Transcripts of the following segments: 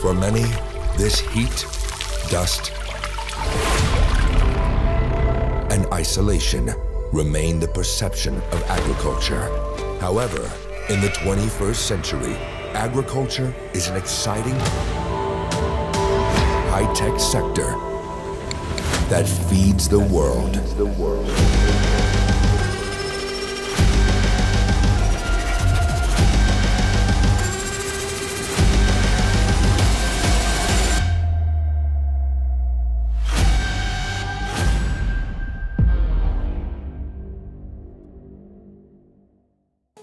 For many, this heat, dust, and isolation remain the perception of agriculture. However, in the 21st century, agriculture is an exciting, high-tech sector that feeds the world.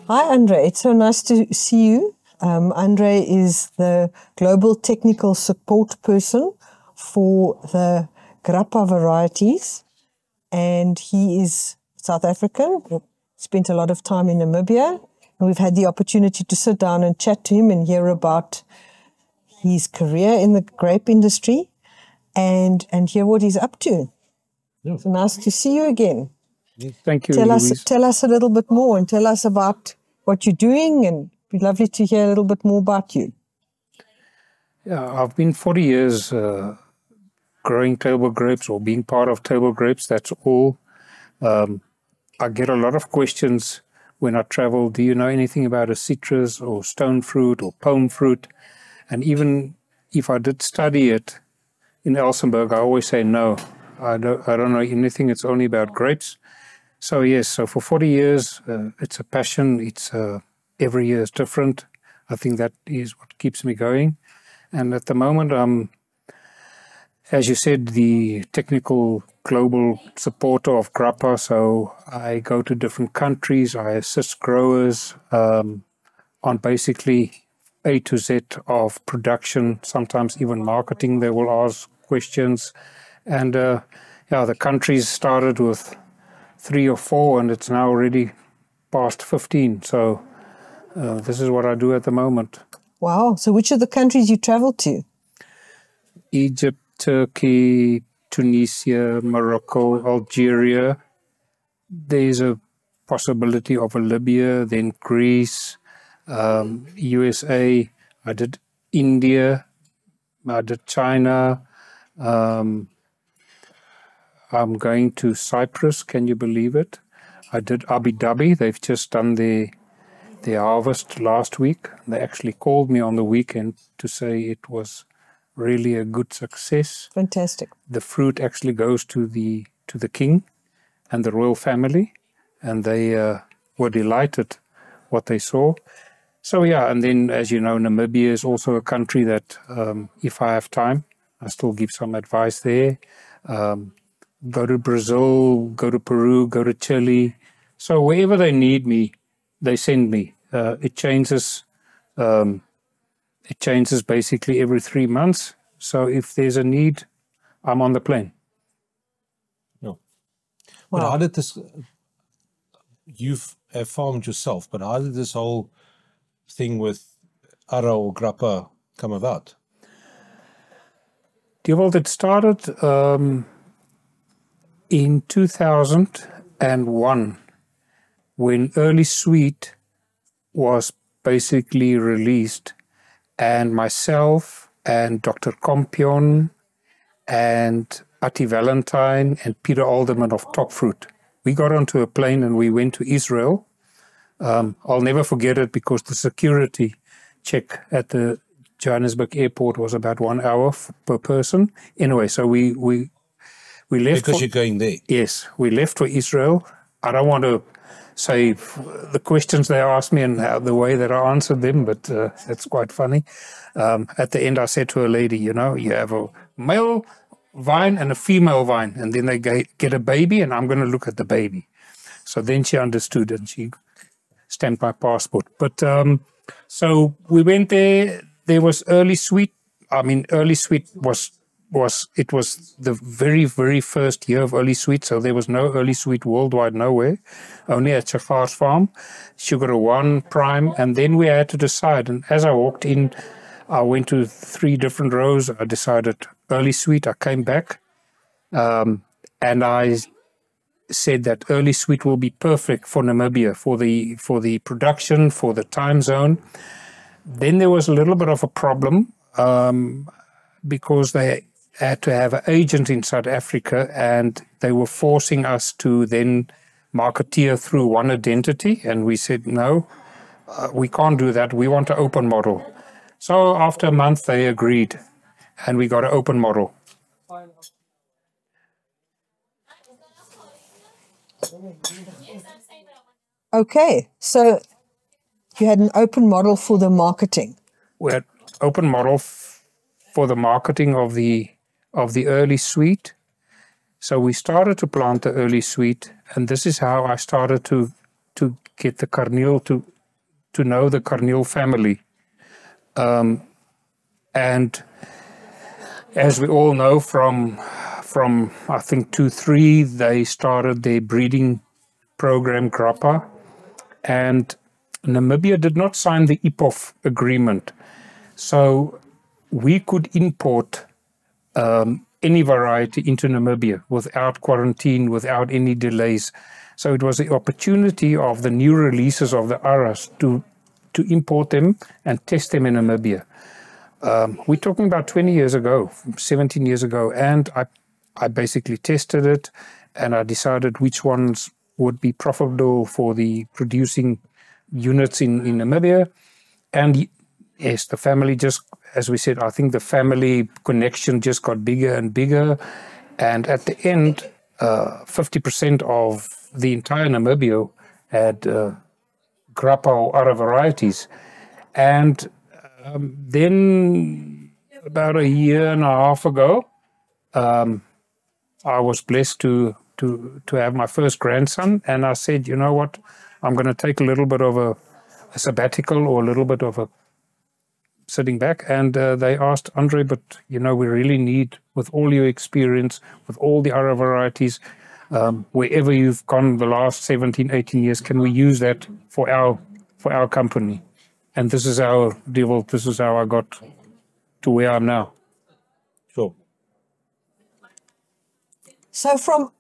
Hi, Andre. It's so nice to see you. Andre is the Global Technical Support Person for the Grappa Varieties, and he is South African. Spent a lot of time in Namibia, and we've had the opportunity to sit down and chat to him and hear about his career in the grape industry and hear what he's up to. Yeah. So nice to see you again. Thank you, Louise. Tell us a little bit more and tell us about what you're doing, and it'd be lovely to hear a little bit more about you. Yeah, I've been 40 years growing table grapes or being part of table grapes, that's all. I get a lot of questions when I travel. Do you know anything about a citrus or stone fruit or palm fruit? And even if I did study it in Elsenburg, I always say no. I don't know anything. It's only about grapes. So yes, so for 40 years, it's a passion. It's every year is different. I think that is what keeps me going. And at the moment, I'm, as you said, the technical global supporter of Grappa. So I go to different countries. I assist growers on basically A to Z of production, sometimes even marketing. They will ask questions. And yeah, the countries started with 3 or 4, and it's now already past 15. So this is what I do at the moment. Wow. So which are the countries you travel to? Egypt, Turkey, Tunisia, Morocco, Algeria. There's a possibility of a Libya, then Greece, USA. I did India. I did China. I'm going to Cyprus, can you believe it? I did Abu Dhabi. They've just done their harvest last week. They actually called me on the weekend to say it was really a good success. Fantastic. The fruit actually goes to the king and the royal family, and they were delighted what they saw. So yeah, and then as you know, Namibia is also a country that if I have time, I still give some advice there. Go to Brazil, go to Peru, go to Chile. So wherever they need me, they send me. It changes basically every 3 months. So if there's a need, I'm on the plane. No. Wow. But how did this, you've farmed yourself, but how did this whole thing with Ara or Grappa come about? Dewald, it started in 2001 when Early Sweet was basically released, and myself and Dr. Compion and Ati Valentine and Peter Alderman of Top Fruit, we got onto a plane and we went to Israel. I'll never forget it because the security check at the Johannesburg airport was about 1 hour per person. Anyway, so we left. Because you're going there. Yes, we left for Israel. I don't want to say the questions they asked me and the way that I answered them, but it's quite funny. At the end, I said to a lady, you know, you have a male vine and a female vine, and then they get a baby, and I'm going to look at the baby. So then she understood, and she stamped my passport. But so we went there. There was Early Sweet. I mean, Early Sweet was the very, very first year of Early Sweet, so there was no Early Sweet worldwide, nowhere, only at Chafar's farm, Sugar One, Prime, and then we had to decide. And as I walked in, I went to 3 different rows. I decided Early Sweet. I came back, and I said that Early Sweet will be perfect for Namibia, for the production, for the time zone. Then there was a little bit of a problem. because they had to have an agent in South Africa, and they were forcing us to then marketeer through one identity, and we said, no, we can't do that. We want an open model. So after a month, they agreed, and we got an open model. Okay, so you had an open model for the marketing. We had open model for the marketing of the early sweet. So we started to plant the early sweet, and this is how I started to get the carnel, to know the carnel family. And as we all know from I think 2003, they started their breeding program Grappa, and Namibia did not sign the IPOF agreement. So we could import any variety into Namibia without quarantine, without any delays. So it was the opportunity of the new releases of the ARAs to import them and test them in Namibia. We're talking about 20 years ago, 17 years ago, and I basically tested it, and I decided which ones would be profitable for the producing units in Namibia. And yes, the family just, as we said, I think the family connection just got bigger and bigger. And at the end, 50% of the entire Namibia had Grappa or other varieties. And then about a year and a half ago, I was blessed to have my first grandson. And I said, you know what, I'm going to take a little bit of a sabbatical, or a little bit of a sitting back. And they asked, Andre, but you know, we really need, with all your experience, with all the other varieties, wherever you've gone the last 17, 18 years, can we use that for our company? And this is how Dewald, this is how I got to where I'm now. Sure. So from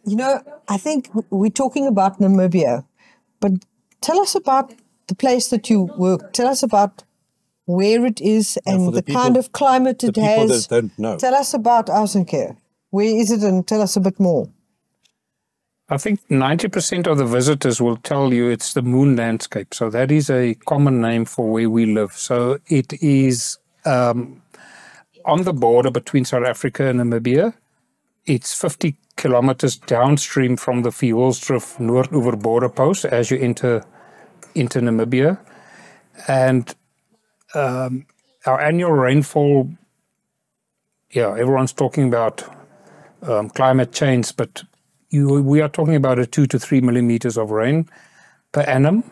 you know, I think we're talking about Namibia, but tell us about the place that you work. Tell us about where it is and the kind of climate it has. People that don't know. Tell us about Ausenkerk. Where is it, and tell us a bit more. I think 90% of the visitors will tell you it's the moon landscape. So that is a common name for where we live. So it is on the border between South Africa and Namibia. It's 50 kilometers downstream from the Fjolsdrift Noordoever border post as you enter into Namibia. And our annual rainfall, yeah, everyone's talking about climate change, but we are talking about a 2 to 3 millimeters of rain per annum.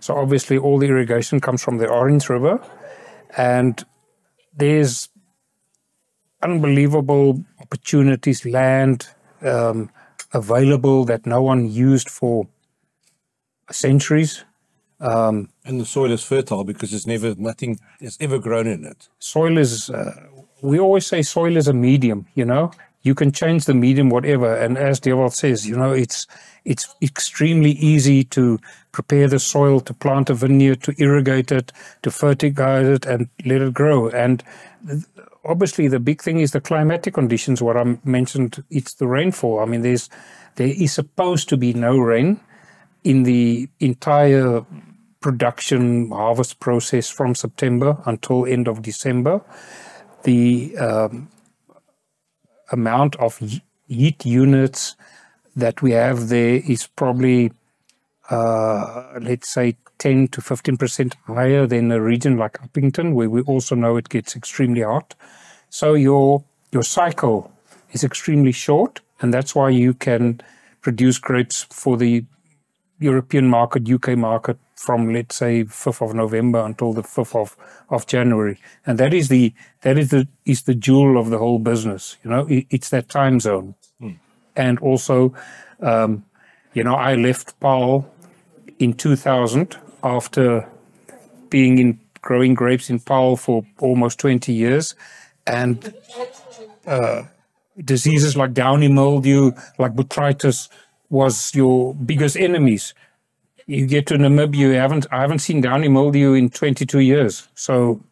So obviously all the irrigation comes from the Orange River, and there's unbelievable opportunities, land available that no one used for centuries. And the soil is fertile because nothing has ever grown in it. Soil is, we always say soil is a medium, you know. You can change the medium, whatever. And as Dewald says, you know, it's extremely easy to prepare the soil, to plant a vineyard, to irrigate it, to fertilize it, and let it grow. And obviously, the big thing is the climatic conditions. What I mentioned, it's the rainfall. I mean, there is supposed to be no rain in the entire production harvest process from September until end of December. The amount of heat units that we have there is probably, let's say, 10 to 15% higher than a region like Uppington, where we also know it gets extremely hot. So your cycle is extremely short, and that's why you can produce grapes for the European market, UK market, from, let's say, 5th of November until the 5th of January. And that is the jewel of the whole business. You know, it's that time zone. And also, you know, I left Paarl in 2000 after being growing grapes in Paarl for almost 20 years. And diseases like downy mildew, like botrytis, was your biggest enemies. You get to Namibia, I haven't seen downy mildew in 22 years. So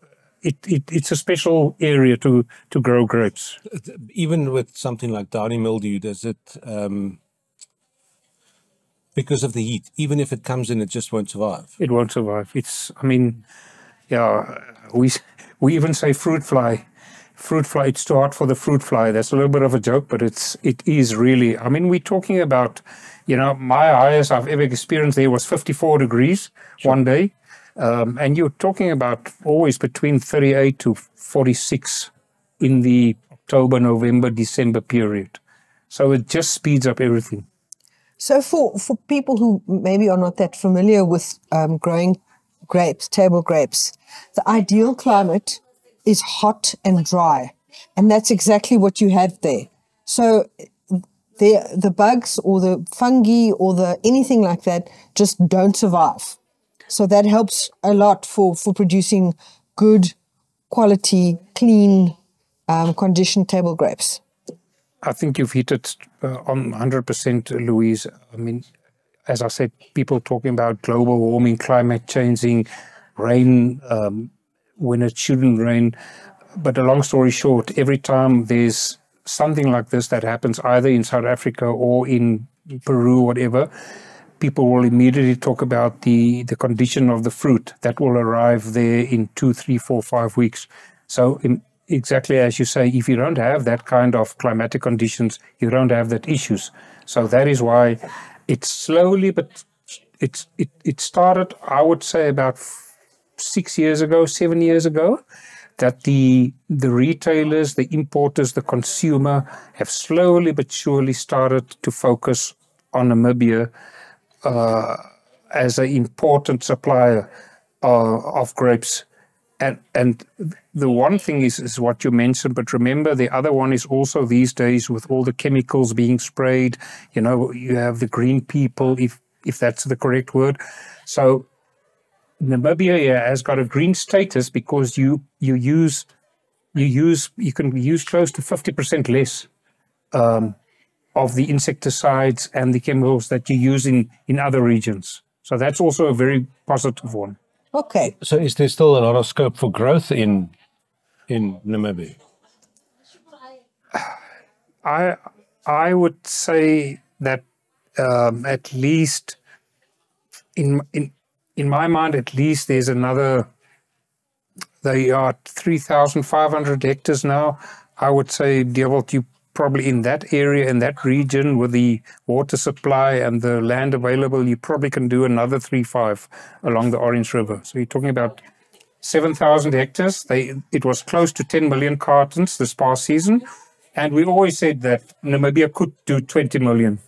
it's a special area to grow grapes. Even with something like downy mildew, does it, because of the heat, even if it comes in, it just won't survive? It won't survive. I mean, yeah, we even say fruit fly. Fruit fly, it's too hot for the fruit fly. That's a little bit of a joke, but it is really, I mean, we're talking about, my highest I've ever experienced there was 54 degrees one day. And you're talking about always between 38 to 46 in the October, November, December period. So it just speeds up everything. So for people who maybe are not that familiar with growing grapes, table grapes, the ideal climate is hot and dry. And that's exactly what you have there. So the bugs or the fungi or anything like that just don't survive. So that helps a lot for producing good quality, clean, conditioned table grapes. I think you've hit it on 100%, Louise. I mean, as I said, people talking about global warming, climate changing, rain when it shouldn't rain. But a long story short, every time there's something like this that happens either in South Africa or in Peru, whatever, people will immediately talk about the condition of the fruit that will arrive there in 2, 3, 4, 5 weeks. So exactly as you say, if you don't have that kind of climatic conditions, you don't have that issues. So that is why it's slowly, but it started, I would say, about 6 years ago, 7 years ago, that the retailers, the importers, the consumer have slowly but surely started to focus on Namibia as an important supplier of grapes. And the one thing is what you mentioned, but remember the other one is also these days with all the chemicals being sprayed, you have the green people, if that's the correct word. So Namibia has got a green status because you can use close to 50% less of the insecticides and the chemicals that you use in other regions. So that's also a very positive one. Okay. So is there still a lot of scope for growth in Namibia? I would say that at least in my mind, at least there's another. They are 3,500 hectares now. I would say, Dewald, you probably in that area, in that region, with the water supply and the land available, you probably can do another 3-5 along the Orange River. So you're talking about 7,000 hectares. It was close to 10 million cartons this past season. And we always said that Namibia could do 20 million.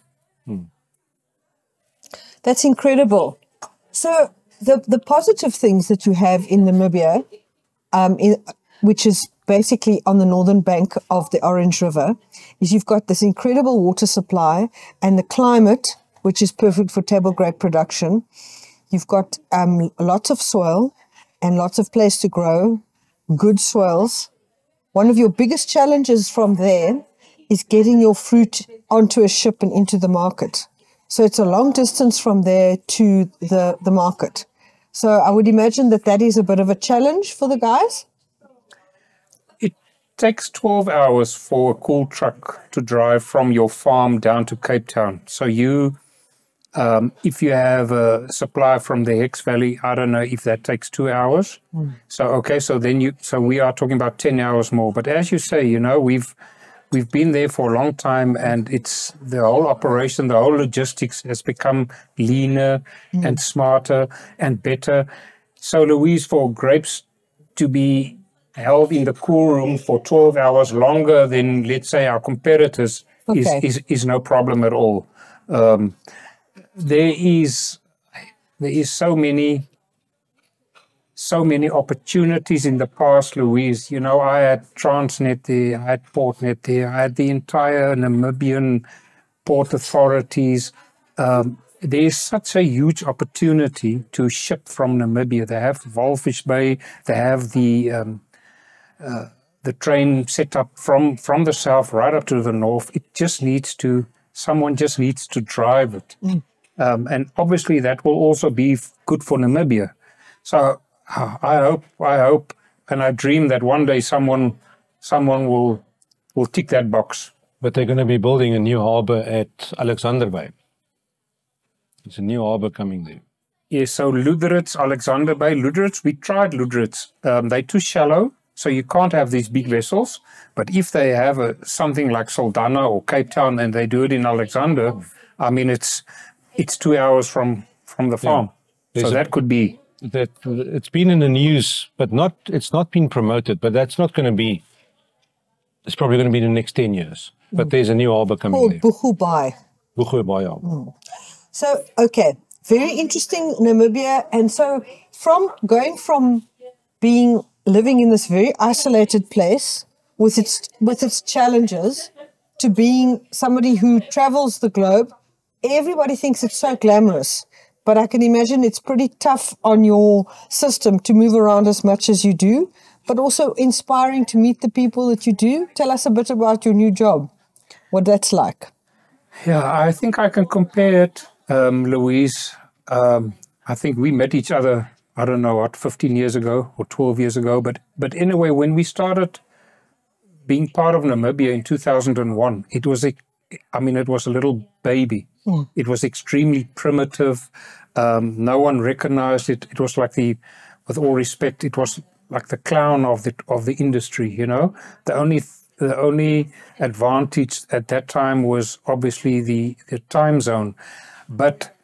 That's incredible. So the positive things that you have in Namibia, which is basically on the northern bank of the Orange River, is you've got this incredible water supply and the climate, which is perfect for table grape production. You've got lots of soil and lots of place to grow, good soils. One of your biggest challenges from there is getting your fruit onto a ship and into the market. So it's a long distance from there to the market. So I would imagine that is a bit of a challenge for the guys. It takes 12 hours for a cool truck to drive from your farm down to Cape Town. So if you have a supply from the Hex Valley, I don't know if that takes 2 hours. So we are talking about 10 hours more. But as you say, we've been there for a long time, and it's the whole operation, the whole logistics has become leaner and smarter and better. So, Louise, for grapes to be held in the cool room for 12 hours longer than, let's say, our competitors is no problem at all. There is so many opportunities in the past, Louise. I had Transnet there, I had Portnet there, I had the entire Namibian port authorities. There's such a huge opportunity to ship from Namibia. They have Walvis Bay, they have the train set up from the south right up to the north. Someone just needs to drive it. And obviously that will also be good for Namibia. So I hope and I dream that one day someone will tick that box. But they're going to be building a new harbour at Alexander Bay. There's a new harbour coming there. Yes, so Luderitz, Alexander Bay, Luderitz, we tried Luderitz. They're too shallow, so you can't have these big vessels. But if they have something like Saldanha or Cape Town and they do it in Alexander, I mean, it's 2 hours from the farm. Yeah. So that could be. It's been in the news, but it's not been promoted, but that's not going to be, it's probably going to be the next 10 years. But there's a new harbour coming there. Buchubai. Buchubai, yeah. So, okay, very interesting, Namibia. And so going from living in this very isolated place with its challenges to being somebody who travels the globe, everybody thinks it's so glamorous. But I can imagine it's pretty tough on your system to move around as much as you do, but also inspiring to meet the people that you do. Tell us a bit about your new job, what that's like. Yeah, I think I can compare it, Louise. I think we met each other, I don't know what, 15 years ago or 12 years ago. But anyway, when we started being part of Namibia in 2001, it was a little baby. It was extremely primitive. No one recognized it. It was like with all respect, it was like the clown of the industry. You know, the only advantage at that time was obviously the time zone. But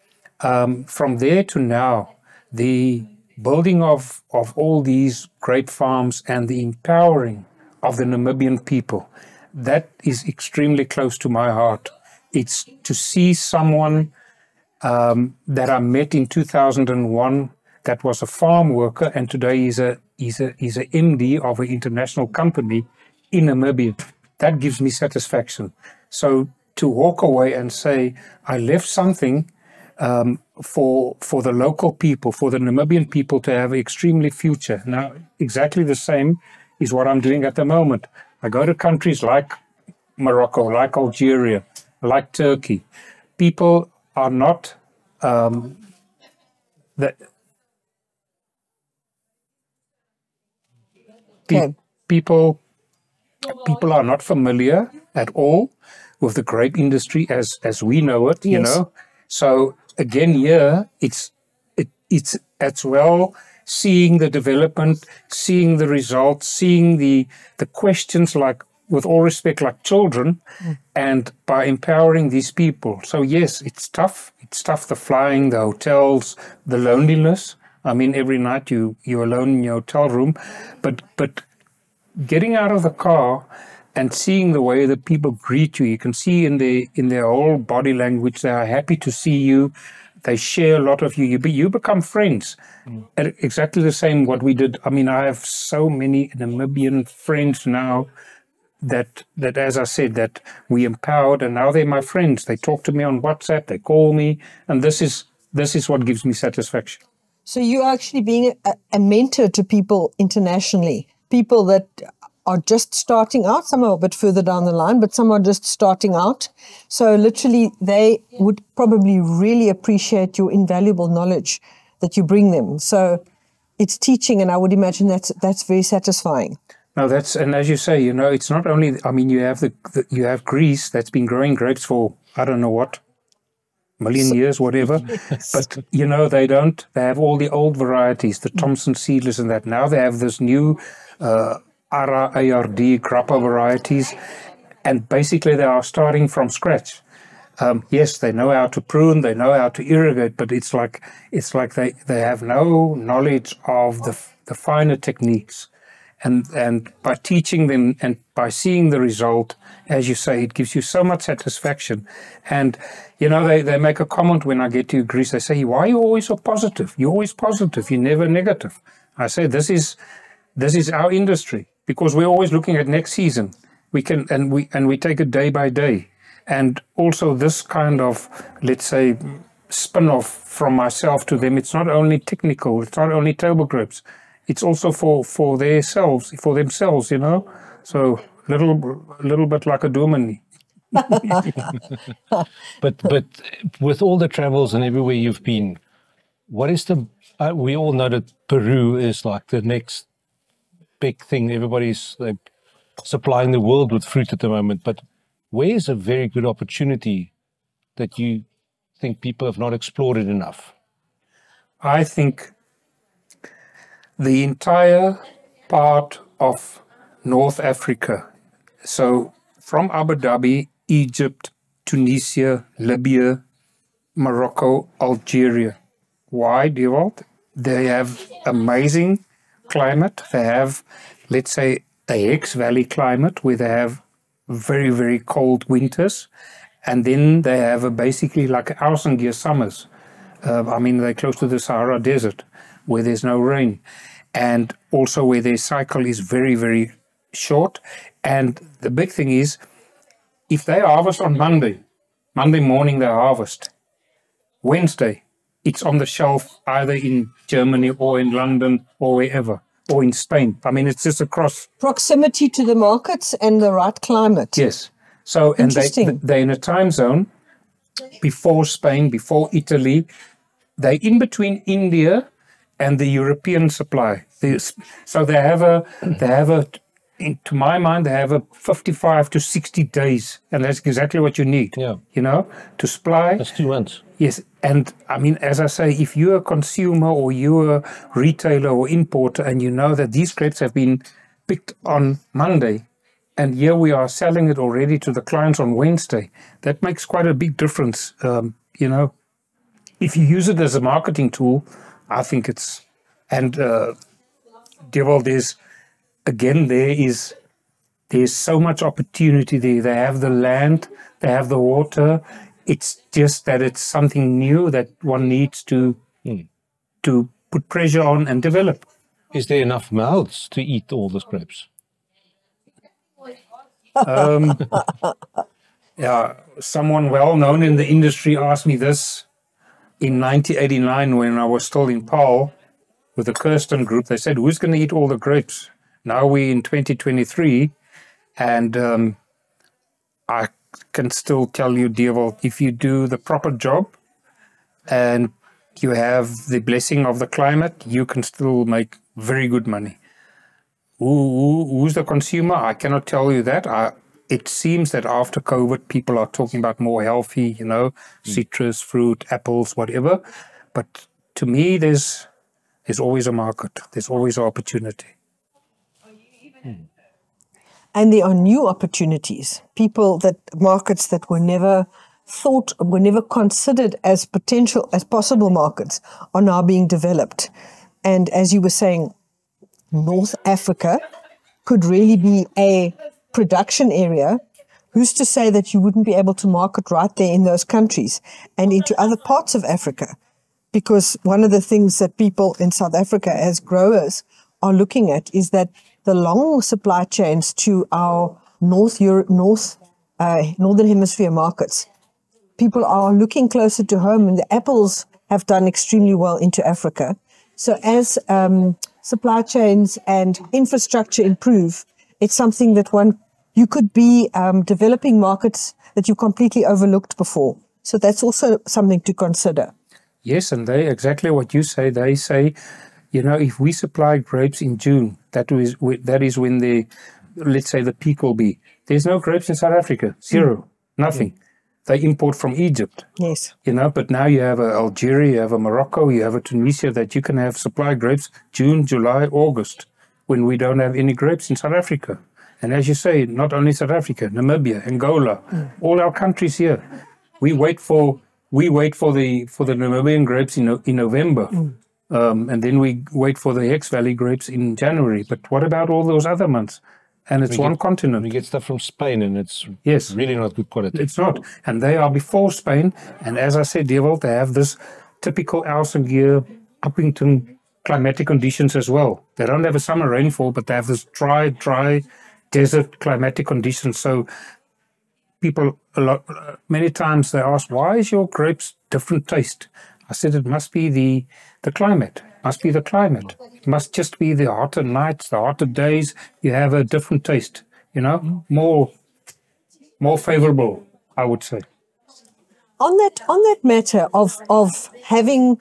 from there to now, the building of all these great farms and the empowering of the Namibian people, that is extremely close to my heart. It's to see someone that I met in 2001 that was a farm worker, and today he's a MD of an international company in Namibia. That gives me satisfaction. So to walk away and say, I left something for the local people, for the Namibian people to have an extremely future. Now, exactly the same is what I'm doing at the moment. I go to countries like Morocco, like Algeria, like Turkey. People are not people are not familiar at all with the grape industry as we know it. Yes. You know. So again, here it's as well seeing the development, seeing the results, seeing the questions, like, with all respect, like children, and by empowering these people. So yes, it's tough. It's tough, the flying, the hotels, the loneliness. I mean, every night you're alone in your hotel room, but getting out of the car and seeing the way the people greet you, you can see in their whole body language, they are happy to see you. They share a lot of you. You become friends. Exactly the same what we did. I mean, I have so many Namibian friends now that as I said, that we empowered, and now they're my friends. They talk to me on WhatsApp, they call me, and this is what gives me satisfaction. So you're actually being a mentor to people internationally, people that are just starting out. Some are a bit further down the line, but some are just starting out. So literally they would probably really appreciate your invaluable knowledge that you bring them. So it's teaching, and I would imagine that's very satisfying. No, and as you say, you know, it's not only, I mean, you have you have Greece that's been growing grapes for, I don't know what, million years, whatever. Yes. But, you know, they have all the old varieties, the Thompson seedless and that. Now they have this new ARA, ARD, grappa varieties, and basically they are starting from scratch. Yes, they know how to prune, they know how to irrigate, but it's like they have no knowledge of the finer techniques. And by teaching them and by seeing the result, as you say, it gives you so much satisfaction. And, you know, they make a comment when I get to Greece. They say, why are you always so positive? You're always positive. You're never negative. I say, this is our industry, because we're always looking at next season. We take it day by day. And also this kind of, let's say, spin-off from myself to them, it's not only technical, it's not only table grapes. It's also for themselves, you know. So a little bit like a dominee. But with all the travels and everywhere you've been, what is we all know that Peru is like the next big thing. Everybody's like supplying the world with fruit at the moment. But where's a very good opportunity that you think people have not explored it enough? I think the entire part of North Africa, so from Abu Dhabi, Egypt, Tunisia, Libya, Morocco, Algeria. Why, Dewald? They have amazing climate. They have, let's say, a Hex Valley climate where they have very, very cold winters. And then they have basically like 1,000-year summers. I mean, they're close to the Sahara Desert where there's no rain. And also where their cycle is very, very short. And the big thing is, if they harvest on Monday morning they harvest. Wednesday, it's on the shelf either in Germany or in London or wherever, or in Spain. I mean, it's just across. Proximity to the markets and the right climate. Yes. So, and they're in a time zone before Spain, before Italy. They're in between India and the European supply. So they have a, to my mind, they have a 55 to 60 days, and that's exactly what you need. Yeah. You know, to supply. That's 2 months. Yes, and I mean, as I say, if you're a consumer or you're a retailer or importer and you know that these grapes have been picked on Monday and here we are selling it already to the clients on Wednesday, that makes quite a big difference. You know, if you use it as a marketing tool, I think it's, and Dewald, there's so much opportunity there. They have the land, they have the water. It's just that it's something new that one needs to put pressure on and develop. Is there enough mouths to eat all those grapes? Yeah, someone well known in the industry asked me this in 1989 when I was still in Paarl with the Kirsten group. They said, who's going to eat all the grapes? Now we're in 2023 and I can still tell you, Dewald, if you do the proper job and you have the blessing of the climate, you can still make very good money. Who's the consumer? I cannot tell you that. It seems that after COVID, people are talking about more healthy, you know, citrus, fruit, apples, whatever. But to me, there's always a market. There's always an opportunity. And there are new opportunities. Markets that were never thought, were never considered as possible markets are now being developed. And as you were saying, North Africa could really be a production area. Who's to say that you wouldn't be able to market right there in those countries and into other parts of Africa? Because one of the things that people in South Africa as growers are looking at is that the long supply chains to our Northern Hemisphere markets, people are looking closer to home, and the apples have done extremely well into Africa. So as supply chains and infrastructure improve, it's something that you could be developing markets that you completely overlooked before. So that's also something to consider. Yes, and exactly what you say. They say, you know, if we supply grapes in June, that is when let's say the peak will be. There's no grapes in South Africa, zero, nothing. They import from Egypt. Yes. You know, but now you have Algeria, you have a Morocco, you have a Tunisia that you can have supply grapes June, July, August, when we don't have any grapes in South Africa. And as you say, not only South Africa, Namibia, Angola, all our countries here. We wait for the Namibian grapes in November. And then we wait for the Hex Valley grapes in January. But what about all those other months? And it's one continent. We get stuff from Spain, and it's really not good quality. It's not. And they are before Spain. And as I said, Dewald, they have this typical 1,000-year Uppington climatic conditions as well. They don't have a summer rainfall, but they have this dry desert climatic conditions. So people, many times they ask, why is your grapes different taste? I said, it must be the climate. Must be the climate. It must just be the hotter nights, the hotter days. You have a different taste, you know, more favorable, I would say. On that matter of having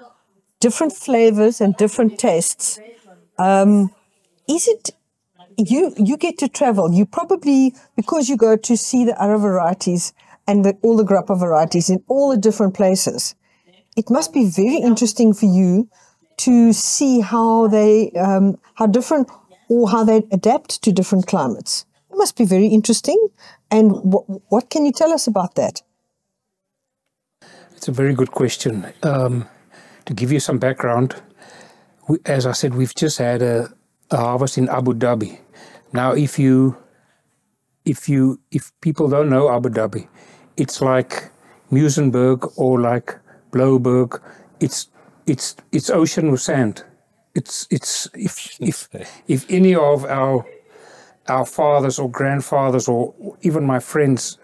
different flavors and different tastes, is it you get to travel. You probably, because you go to see the other varieties and all the grappa varieties in all the different places, it must be very interesting for you to see how they, how different or how they adapt to different climates. It must be very interesting. And what can you tell us about that? It's a very good question. To give you some background, as I said, we've just had a harvest in Abu Dhabi. Now, if people don't know Abu Dhabi, it's like Muizenberg or like Blouberg. It's ocean with sand. If any of our fathers or grandfathers or even my friends,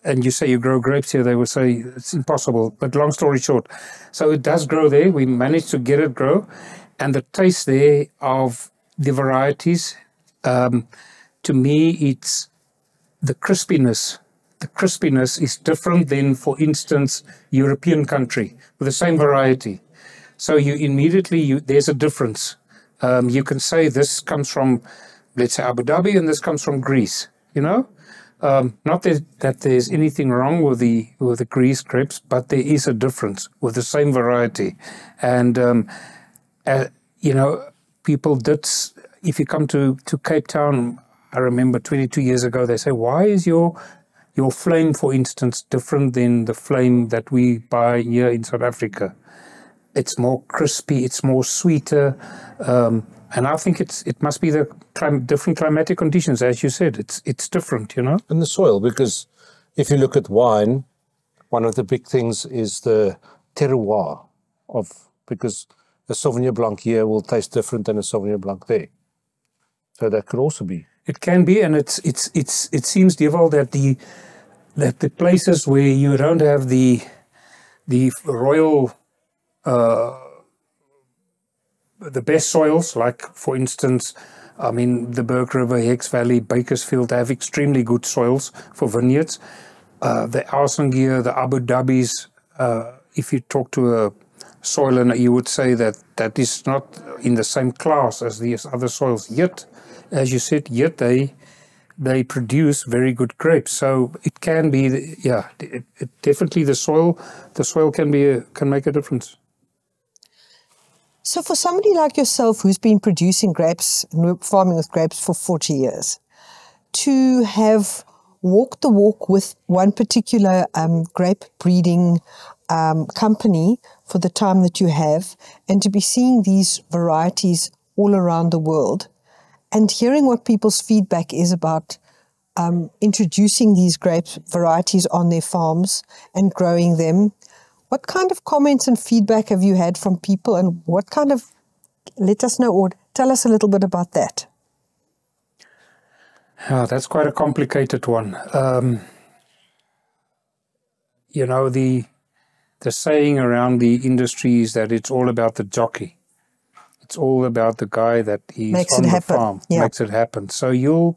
and you say you grow grapes here, they will say it's impossible. But long story short, so it does grow there. We managed to get it grow, and the taste there of the varieties, to me, it's the crispiness. The crispiness is different than, for instance, European country with the same variety. So you immediately, there's a difference. You can say this comes from, let's say, Abu Dhabi, and this comes from Greece, you know? Not that there's anything wrong with the Greece grapes, but there is a difference with the same variety. And, you know, people did, if you come to Cape Town, I remember 22 years ago, they say, why is your flame, for instance, different than the flame that we buy here in South Africa? It's more crispy, it's more sweeter, and I think it must be the different climatic conditions, as you said. It's different, you know. And the soil, because if you look at wine, one of the big things is the terroir because a Sauvignon Blanc here will taste different than a Sauvignon Blanc there. So that could also be. It can be, and it seems, Dewald, that the places where you don't have the royal the best soils, like for instance, I mean, the Berg River, Hex Valley, Bakersfield have extremely good soils for vineyards. The Alsangier, the Abu Dhabis, if you talk to a soiler, you would say that is not in the same class as these other soils. Yet, as you said, yet they produce very good grapes. So it can be, yeah, definitely the soil can make a difference. So for somebody like yourself who's been producing grapes and farming with grapes for 40 years, to have walked the walk with one particular grape breeding company for the time that you have, and to be seeing these varieties all around the world, and hearing what people's feedback is about introducing these grape varieties on their farms and growing them, what kind of comments and feedback have you had from people, and what kind of, let us know or tell us a little bit about that. Yeah, that's quite a complicated one. You know, the saying around the industry is that it's all about the jockey. It's all about the guy that is on the farm, makes it happen. So you'll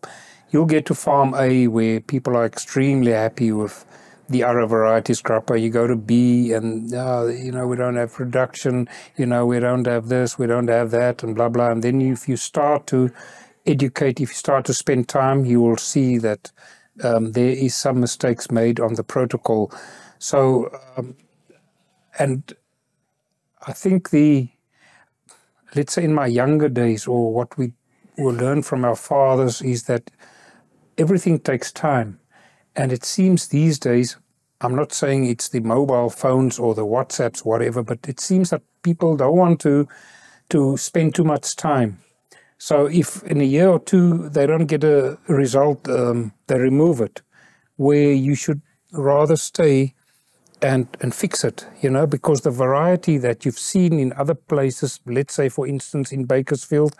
get to farm A where people are extremely happy with the other varieties grappa. You go to B and, you know, we don't have production, you know, we don't have this, we don't have that, and blah, blah. And then if you start to educate, if you start to spend time, you will see that there is some mistakes made on the protocol. So, and I think let's say in my younger days, or what we will learn from our fathers, is that everything takes time. And it seems these days, I'm not saying it's the mobile phones or the WhatsApps, whatever, but it seems that people don't want to spend too much time. So if in a year or two they don't get a result, they remove it, where you should rather stay and fix it, you know, because the variety that you've seen in other places, let's say, for instance, in Bakersfield,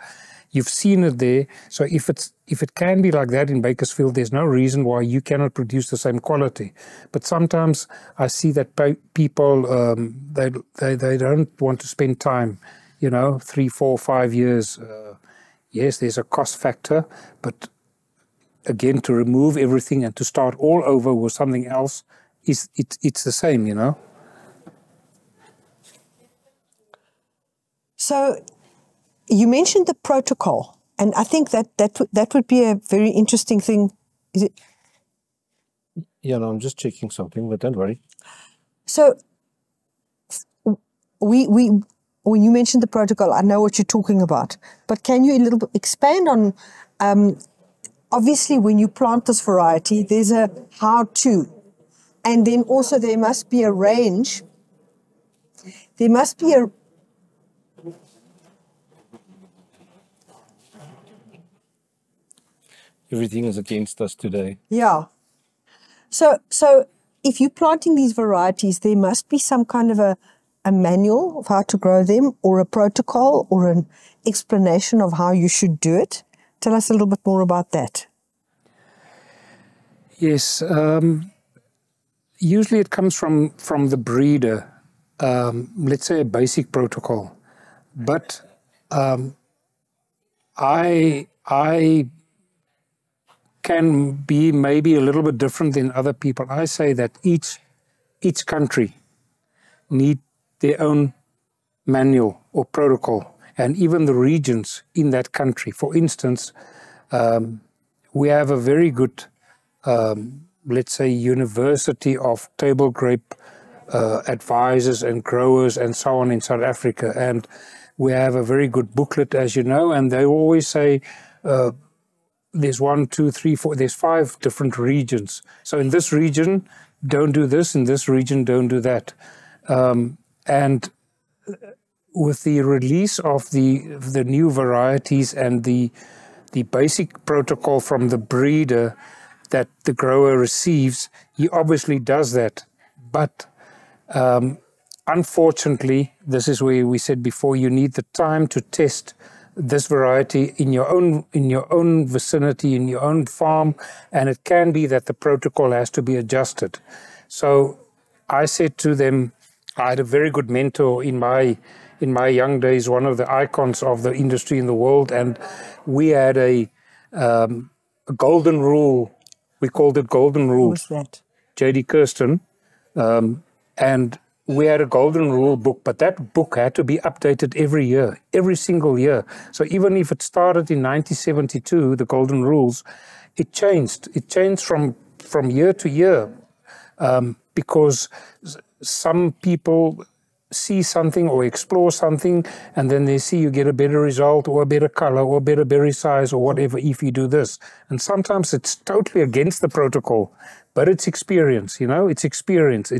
you've seen it there. So if it can be like that in Bakersfield, there's no reason why you cannot produce the same quality. But sometimes I see that people, they don't want to spend time, you know, 3, 4, 5 years. Yes, there's a cost factor, but again, to remove everything and to start all over with something else, it's the same, you know. So you mentioned the protocol And I think that would be a very interesting thing. Is it? Yeah, no, I'm just checking something, but don't worry. So when you mentioned the protocol, I know what you're talking about, but can you a little bit expand on, obviously when you plant this variety, there's a how-to, and then also there must be a range. There must be a... Everything is against us today. Yeah. So if you're planting these varieties, there must be some kind of a manual of how to grow them, or a protocol, or an explanation of how you should do it. Tell us a little bit more about that. Yes. Usually it comes from the breeder, let's say a basic protocol. But I can be maybe a little bit different than other people. I say that each country need their own manual or protocol, and even the regions in that country. For instance, we have a very good, let's say, university of table grape advisors and growers and so on in South Africa, and we have a very good booklet, as you know, and they always say there's 1, 2, 3, 4, there's 5 different regions. So in this region, don't do this, in this region, don't do that. And with the release of the new varieties and the basic protocol from the breeder that the grower receives, he obviously does that. But unfortunately, this is where we said before, you need the time to test this variety in your own vicinity, in your own farm, and it can be that the protocol has to be adjusted. So I said to them, I had a very good mentor in my young days, one of the icons of the industry in the world, and we had a golden rule. We called it golden rule. What was that? J.D. Kirsten, and we had a golden rule book, but that book had to be updated every year, every single year. So even if it started in 1972, the golden rules, it changed. It changed from year to year, because some people see something or explore something, and then they see you get a better result or a better color or a better berry size or whatever if you do this. And sometimes it's totally against the protocol, but it's experience, you know, it's experience.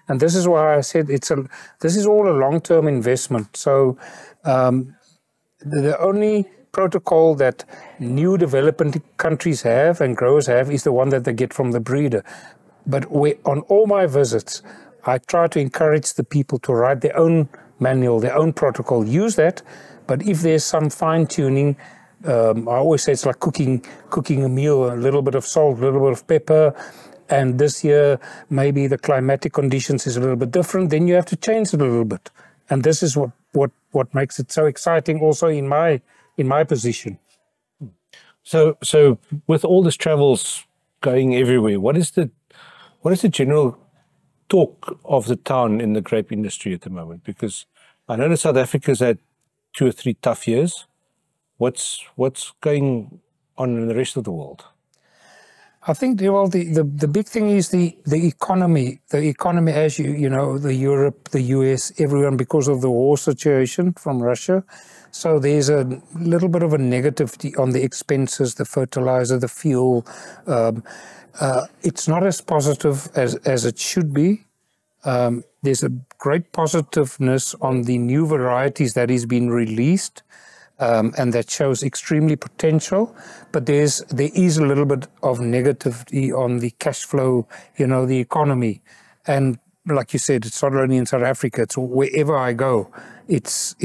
And this is why I said this is all a long-term investment. So the only protocol that new developing countries have and growers have is the one that they get from the breeder. But on all my visits, I try to encourage the people to write their own manual, their own protocol. Use that, but if there's some fine-tuning, I always say it's like cooking a meal, a little bit of salt, a little bit of pepper, and this year maybe the climatic conditions is a little bit different, then you have to change it a little bit. And this is what makes it so exciting also in my position. So with all these travels going everywhere, what is the general talk of the town in the grape industry at the moment? Because I know that South Africa's had 2 or 3 tough years. What's going on in the rest of the world? I think, Dewald, the big thing is the economy. The economy, as you know, the Europe, the US, everyone, because of the war situation from Russia. So there's a little bit of a negativity on the expenses, the fertilizer, the fuel. It's not as positive as it should be. There's a great positiveness on the new varieties that is being released, and that shows extremely potential. But there is a little bit of negativity on the cash flow, you know, the economy. And like you said, it's not only in South Africa, it's wherever I go. It's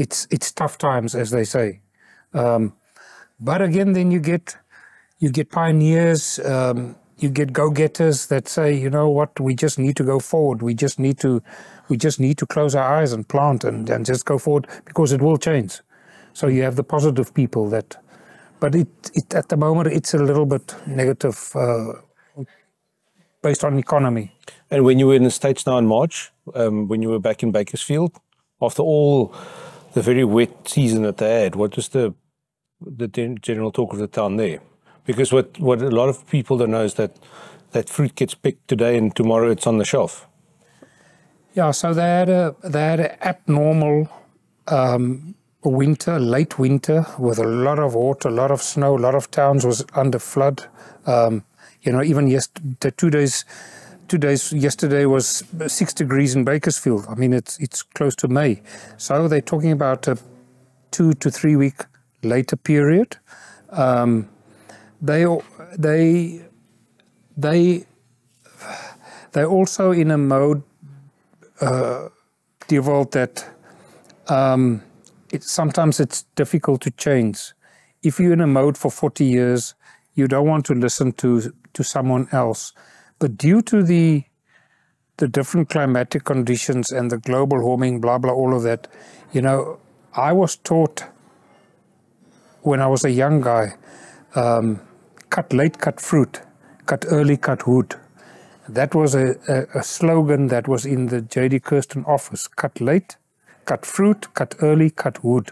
tough times, as they say. But again, then you get pioneers, you get go-getters that say, you know what, we just need to go forward. We just need to close our eyes and plant and just go forward, because it will change. So you have the positive people that, but at the moment it's a little bit negative based on economy. And when you were in the States now in March, when you were back in Bakersfield, after all the very wet season that they had, what was the the general talk of the town there. Because what a lot of people don't know is that fruit gets picked today and tomorrow it's on the shelf. Yeah, so they had an abnormal winter, late winter, with a lot of water, a lot of snow. A lot of towns was under flood. You know, even the 2 days yesterday was 6 degrees in Bakersfield. I mean, it's close to May. So they're talking about a 2 to 3 week later period. They're also in a mode, Dewald, that sometimes it's difficult to change. If you're in a mode for 40 years, you don't want to listen to someone else. But due to the different climatic conditions and the global warming, blah, blah, all of that, you know, I was taught when I was a young guy, cut late, cut fruit, cut early, cut wood. That was a slogan that was in the J.D. Kirsten office. Cut late, cut fruit, cut early, cut wood.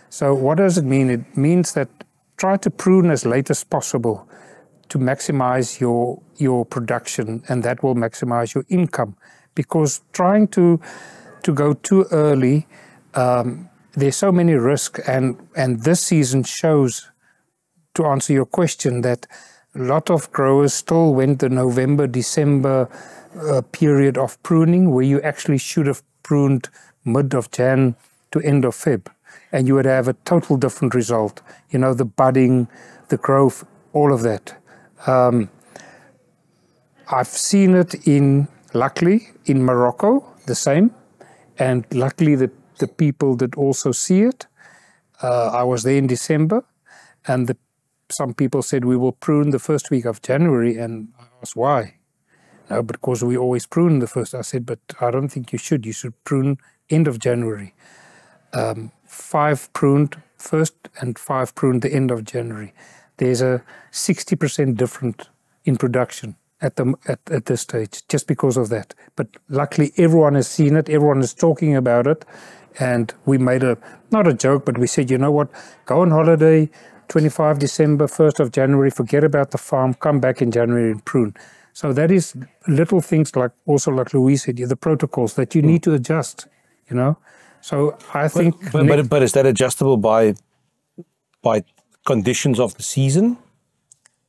So what does it mean? It means that try to prune as late as possible to maximize your production, and that will maximize your income. Because trying to go too early, there's so many risks, and this season shows, to answer your question, that a lot of growers still went the November, December period of pruning, where you actually should have pruned mid of Jan to end of Feb, and you would have a total different result. You know, the budding, the growth, all of that. I've seen it luckily, in Morocco, the same, and luckily the people did also see it. I was there in December, and some people said we will prune the first week of January, and I asked why. No, because we always prune the first. I said, but I don't think you should. You should prune end of January. 5 pruned first and 5 pruned the end of January. There's a 60% difference in production at this stage, just because of that. But luckily everyone has seen it, everyone is talking about it, and we made not a joke, but we said, you know what, go on holiday, 25 December, 1st of January, forget about the farm, come back in January and prune. So that is little things like Louise said, the protocols that you need to adjust, you know. So I think... But is that adjustable by conditions of the season?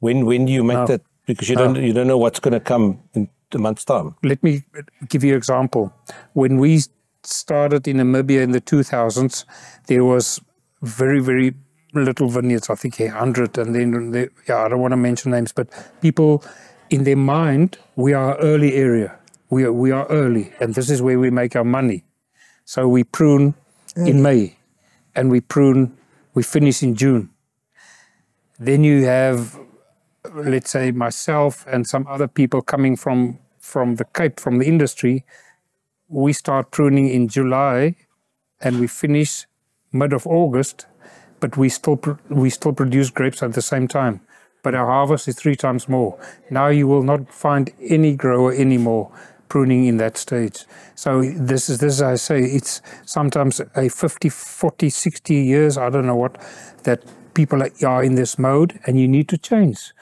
When do you make that? Because you don't know what's going to come in a month's time. Let me give you an example. When we started in Namibia in the 2000s, there was very, very little vineyards, I think 100, and then I don't want to mention names, but people in their mind, we are early area. We are early, and this is where we make our money. So we prune in May, and we finish in June. Then you have, let's say, myself and some other people coming from the Cape, from the industry. We start pruning in July, and we finish mid of August, but we still produce grapes at the same time. But our harvest is 3 times more. Now you will not find any grower anymore pruning in that stage. So this is, I say, it's sometimes a 50, 40, 60 years, I don't know what, that people are in this mode, and you need to change.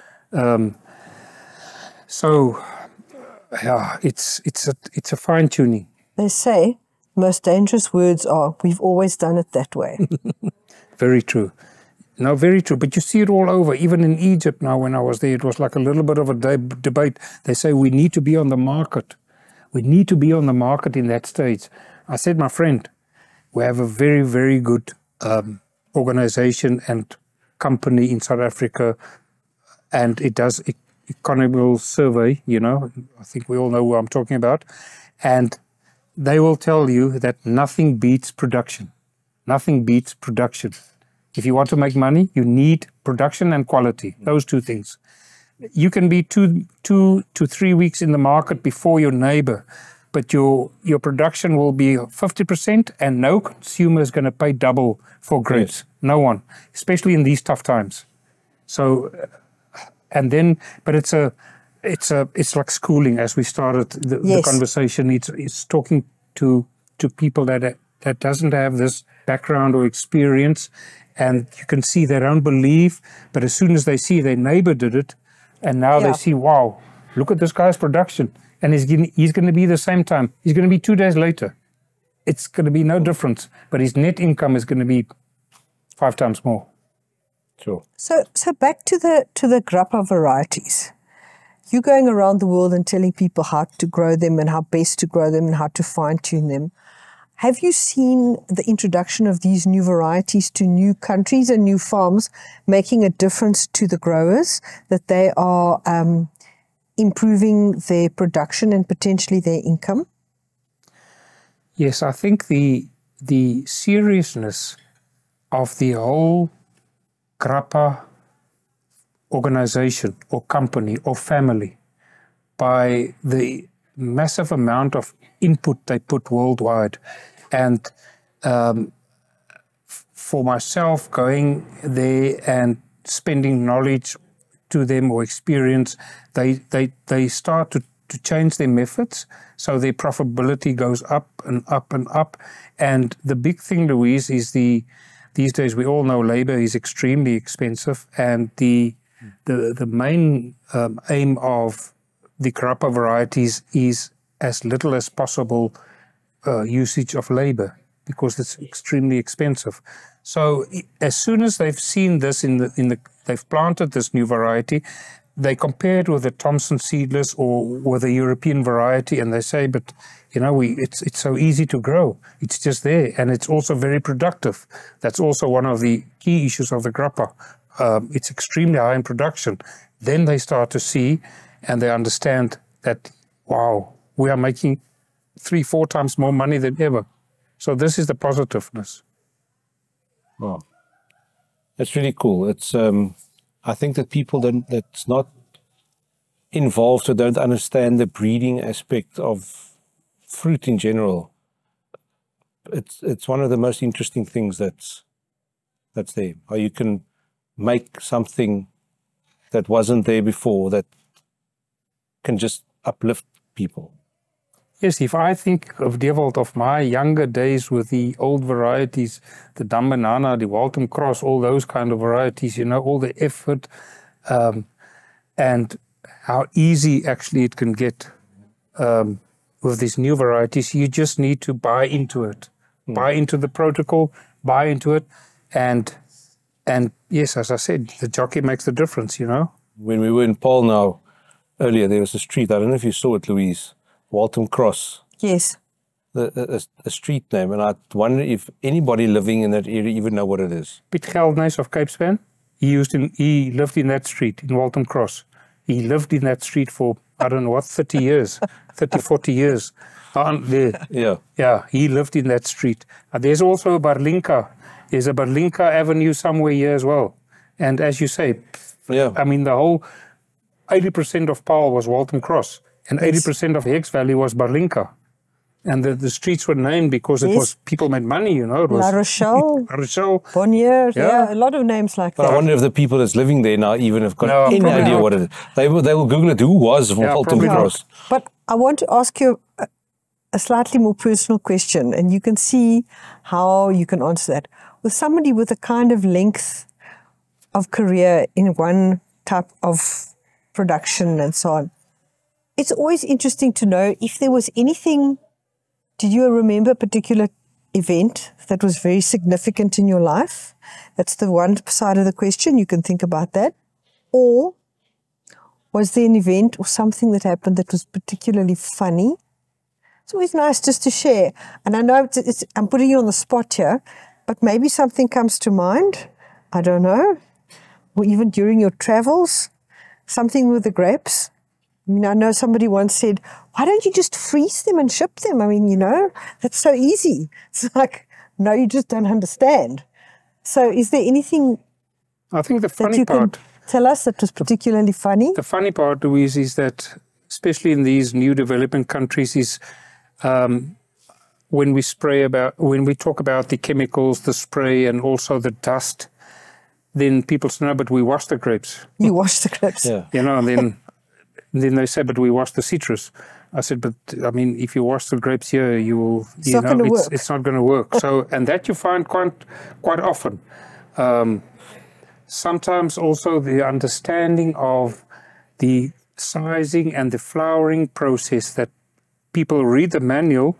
So yeah, it's a fine tuning. They say most dangerous words are, we've always done it that way. Very true. No, very true. But you see it all over. Even in Egypt now, when I was there, it was like a little bit of a debate. They say we need to be on the market. We need to be on the market in that stage. I said, my friend, we have a very, very good organization and company in South Africa, and it does economical survey, you know. I think we all know who I'm talking about. And they will tell you that nothing beats production. Nothing beats production. If you want to make money, you need production and quality, those 2 things. You can be 2 to 3 weeks in the market before your neighbor, but your production will be 50%, and no consumer is going to pay double for grapes. Yes. No one, especially in these tough times. So, and then, but it's like schooling, as we started the conversation. It's talking to people that doesn't have this background or experience, and you can see they don't believe, but as soon as they see their neighbor did it, and now they see, wow, look at this guy's production, and he's going to be the same time. He's going to be 2 days later. It's going to be no difference, but his net income is going to be 5 times more. Sure. So back to the grappa varieties. You're going around the world and telling people how to grow them and how best to grow them and how to fine-tune them. Have you seen the introduction of these new varieties to new countries and new farms making a difference to the growers, that they are improving their production and potentially their income? Yes, I think the seriousness of the whole grappa organization or company or family, by the massive amount of input they put worldwide, and for myself going there and spending knowledge to them or experience, they start to change their methods, so their profitability goes up and up and up. And the big thing, Louise, is these days we all know labor is extremely expensive, and the main aim of the grappa varieties is as little as possible usage of labor, because it's extremely expensive. So as soon as they've seen this they've planted this new variety, they compare it with the Thompson seedless or with a European variety, and they say, but you know, it's so easy to grow. It's just there, and it's also very productive. That's also one of the key issues of the grappa. It's extremely high in production. Then they start to see and they understand that, wow, we are making 3-4 times more money than ever. So this is the positiveness. Wow. That's really cool. It's I think that people that's not involved or don't understand the breeding aspect of fruit in general, it's one of the most interesting things that's there. How you can make something that wasn't there before that can just uplift people. Yes, if I think of Dewald, of my younger days with the old varieties, the Dam Banana, the Waltham Cross, all those kind of varieties, you know, all the effort and how easy actually it can get with these new varieties. You just need to buy into it, buy into the protocol, buy into it, and yes, as I said, the jockey makes the difference, you know. When we were in Paul now earlier, there was a street, I don't know if you saw it, Louise, Waltham Cross. Yes. A street name, and I wonder if anybody living in that area even know what it is. Piet Geldnys of Cape Span, he lived in that street, in Waltham Cross. He lived in that street for, I don't know what, 30 years, 30, 40 years. Yeah, he lived in that street. There's also a Barlinka. There's a Barlinka Avenue somewhere here as well. And as you say, I mean, the whole 80% of Paarl was Waltham Cross, and 80% of Hicks Valley was Barlinka. And the streets were named because it was, people made money, you know. It was La Rochelle, La Rochelle, Bonnier, a lot of names like that. I wonder if the people that's living there now even have got any idea what it is. They will Google it, who was Waltham Cross. But I want to ask you a slightly more personal question, and you can see how you can answer that. With somebody with a kind of length of career in one type of production and so on, it's always interesting to know if there was anything. Did you remember a particular event that was very significant in your life? That's the one side of the question. You can think about that. Or was there an event or something that happened that was particularly funny? It's always nice just to share. And I know I'm putting you on the spot here, but maybe something comes to mind. I don't know. Or even during your travels, something with the grapes. I mean, I know somebody once said, why don't you just freeze them and ship them? I mean, you know, that's so easy. It's like, no, you just don't understand. So is there anything I think the funny that you part, can tell us that was particularly funny? The funny part, Louise, is that, especially in these new developing countries, is when we talk about the chemicals, the spray, and also the dust, then people say, no, but we wash the grapes. You wash the grapes. Yeah. You know, and then they say, but we wash the citrus. I said, but I mean, if you wash the grapes here, you will, It's not going to work. It's not going to work. So, and that you find quite often. Sometimes also the understanding of the sizing and the flowering process, that people read the manual,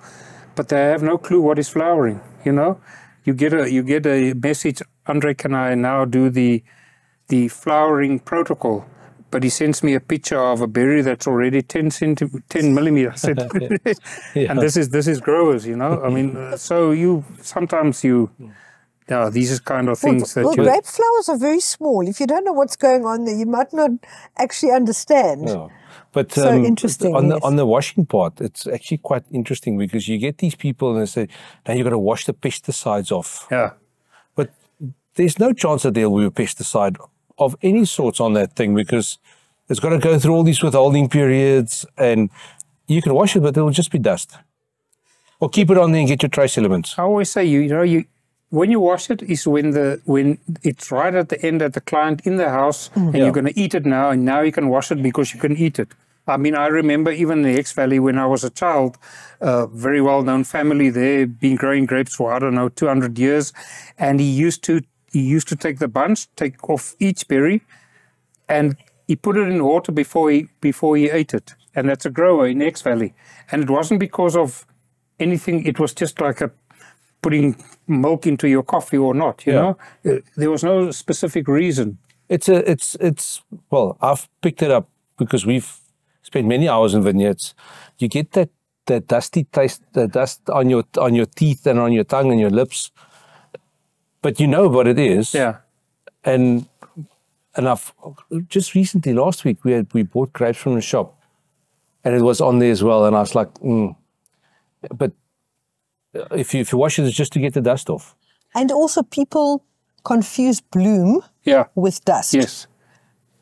but they have no clue what is flowering. You know, you get a message, Andre, can I now do the flowering protocol? But he sends me a picture of a berry that's already 10 millimeters. I said, and this is growers, you know. I mean, so sometimes these are kind of things that grape flowers are very small. If you don't know what's going on there, you might not actually understand. Yeah. But so interesting. On the washing part, it's actually quite interesting, because you get these people and they say, now you've got to wash the pesticides off. Yeah. But there's no chance that there will be a pesticide of any sorts on that thing, because it's got to go through all these withholding periods, and you can wash it, but it will just be dust. Or keep it on there and get your trace elements. I always say, when you wash it is when it's right at the end, at the client in the house, and you're going to eat it now, and now you can wash it because you can eat it. I mean, I remember even in the X Valley when I was a child, very well-known family there, been growing grapes for, I don't know, 200 years, and he used to take the bunch, take off each berry, and he put it in water before he ate it. And that's a grower in X Valley. And it wasn't because of anything, it was just like putting milk into your coffee or not, you know? There was no specific reason. Well, I've picked it up because we've spent many hours in vineyards. You get that dusty taste, the dust on your teeth and on your tongue and your lips, but you know what it is. Yeah. And I've just recently, last week, we bought grapes from the shop, and it was on there as well. And I was like, but if you wash it, it's just to get the dust off. And also, people confuse bloom with dust. Yes.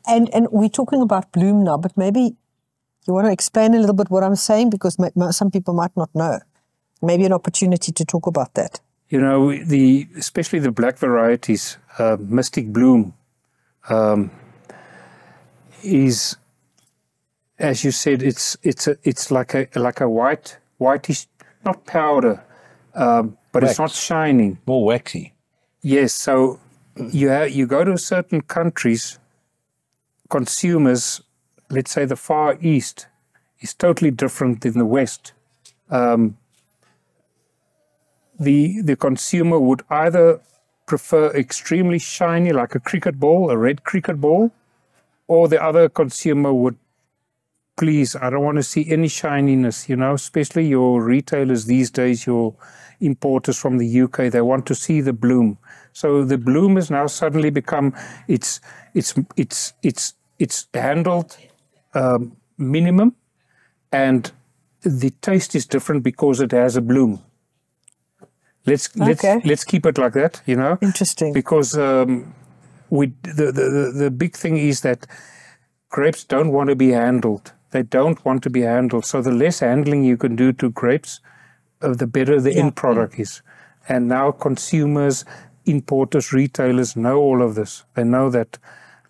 And we're talking about bloom now, but maybe you want to explain a little bit what I'm saying, because some people might not know. Maybe an opportunity to talk about that. You know, especially the black varieties, Mystic Bloom, is, as you said, it's like a whitish, not powder, but wax. It's not shining. More waxy. Yes. So you go to certain countries, consumers, let's say the Far East, is totally different than the West. The consumer would either prefer extremely shiny, like a cricket ball, a red cricket ball, or the other consumer would, please, I don't want to see any shininess, you know, especially your retailers these days, your importers from the UK, they want to see the bloom. So the bloom has now suddenly become, it's handled minimum, and the taste is different because it has a bloom. Let's keep it like that, you know. Interesting. Because the big thing is that grapes don't want to be handled. They don't want to be handled. So the less handling you can do to grapes, the better the end product is. And now consumers, importers, retailers know all of this. They know that,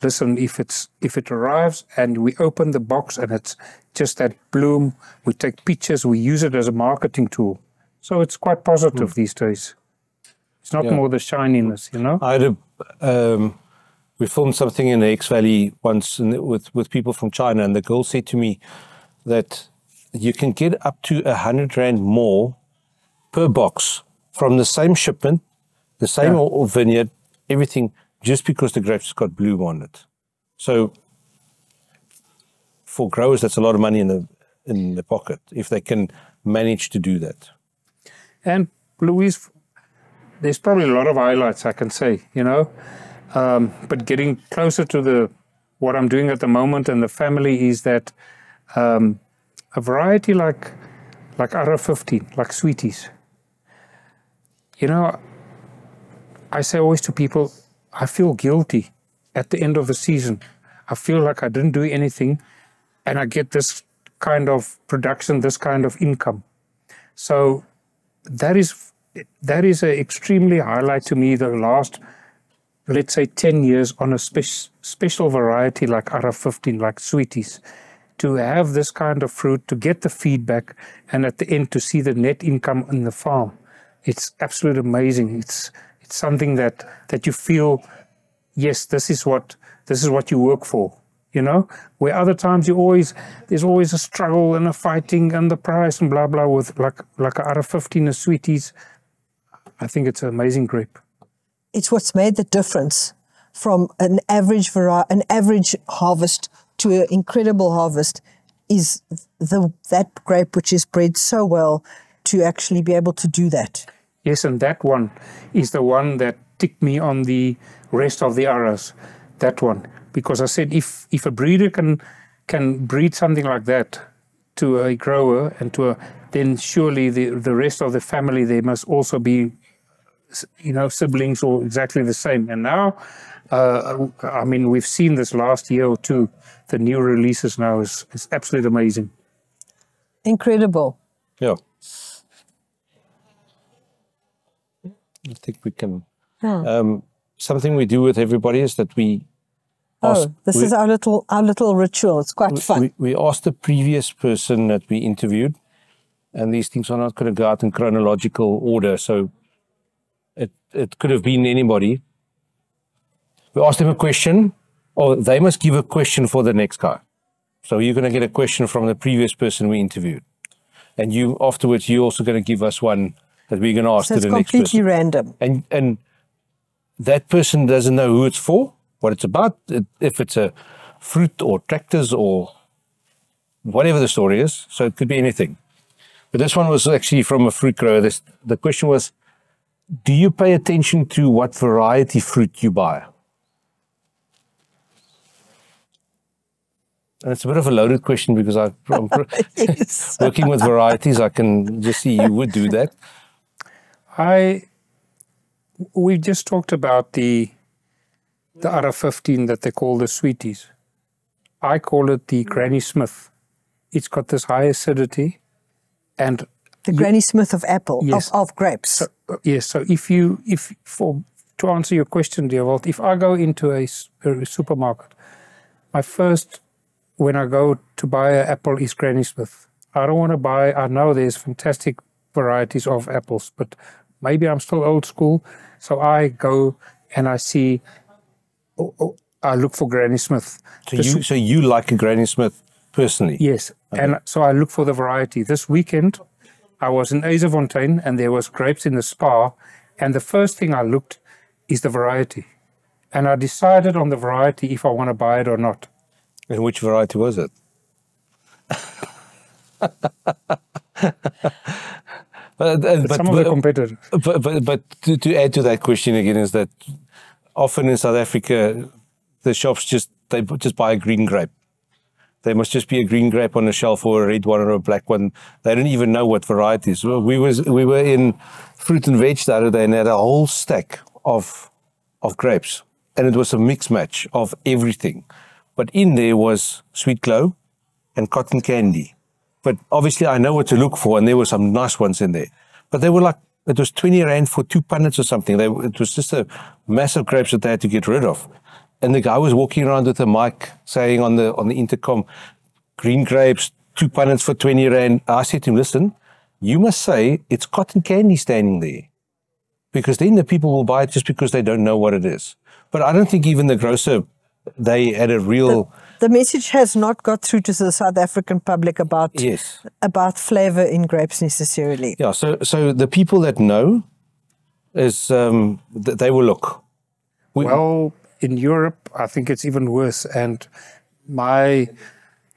listen, if it arrives and we open the box and it's just that bloom, we take pictures, we use it as a marketing tool. So it's quite positive these days. It's not more the shininess, you know. I had we filmed something in the X Valley once with people from China, and the girl said to me that you can get up to 100 Rand more per box from the same shipment, the same vineyard, everything, just because the grapes got bloom on it. So for growers, that's a lot of money in the pocket if they can manage to do that. And Louise, there's probably a lot of highlights I can say, you know, but getting closer to what I'm doing at the moment and the family is that a variety like R15, like Sweeties, you know, I say always to people, I feel guilty at the end of the season. I feel like I didn't do anything, and I get this kind of production, this kind of income. So that is an extremely highlight to me, the last, let's say, 10 years on a special variety like R15, like Sweeties, to have this kind of fruit, to get the feedback, and at the end to see the net income in the farm. It's absolutely amazing. It's something that you feel, yes, this is what you work for, you know. Where other times there's always a struggle and a fighting and the price and blah blah with like out of 15 of sweeties. I think it's an amazing grape. It's what's made the difference from an average harvest to an incredible harvest is that grape which is bred so well to actually be able to do that. Yes, and that one is the one that ticked me on the rest of the Aras. That one, because I said if a breeder can breed something like that to a grower and then surely the rest of the family, they must also be, you know, siblings or exactly the same. And now, I mean, we've seen this last year or two. The new releases now is absolutely amazing. Incredible. Yeah. I think we can. Yeah. Something we do with everybody is that we. This is our little ritual. It's quite fun. We asked the previous person that we interviewed, and these things are not going to go out in chronological order. So it could have been anybody. We asked them a question, or they must give a question for the next guy. So you're going to get a question from the previous person we interviewed, and you afterwards you're also going to give us one that we're going to ask to the next person. It's completely random. And that person doesn't know who it's for, what it's about, if it's a fruit or tractors or whatever the story is. So it could be anything. But this one was actually from a fruit grower. The question was, do you pay attention to what variety fruit you buy? And it's a bit of a loaded question because I'm Yes. working with varieties. I can just see you would do that. We just talked about the R15 that they call the sweeties. I call it the Granny Smith. It's got this high acidity, and the Granny Smith of apple, yes, of grapes. So, yes. So to answer your question, Dewald, if I go into a supermarket, when I go to buy an apple is Granny Smith. I don't want to buy. I know there's fantastic varieties of apples, but maybe I'm still old school. So I go and I see. I look for Granny Smith. So you like a Granny Smith personally? Yes. Okay. And so I look for the variety. This weekend, I was in Azefontein and there was grapes in the spa. And the first thing I looked is the variety. And I decided on the variety if I want to buy it or not. And which variety was it? But some of the competitors. But to add to that question again is that often in South Africa, the shops they just buy a green grape. There must just be a green grape on the shelf or a red one or a black one. They don't even know what varieties. We were in fruit and veg the other day and had a whole stack of grapes. And it was a mix match of everything. But in there was Sweet Glow and Cotton Candy. But obviously I know what to look for, and there were some nice ones in there. But they were like, it was 20 Rand for 2 punnets or something. It was just a massive grapes that they had to get rid of. And the guy was walking around with a mic saying on the intercom, green grapes, 2 punnets for 20 Rand. I said to him, listen, you must say it's Cotton Candy standing there. Because then the people will buy it just because they don't know what it is. But I don't think even the grocer, they had a real... The message has not got through to the South African public about flavor in grapes necessarily. Yeah, so the people that know is they will look. Well, in Europe, I think it's even worse. And my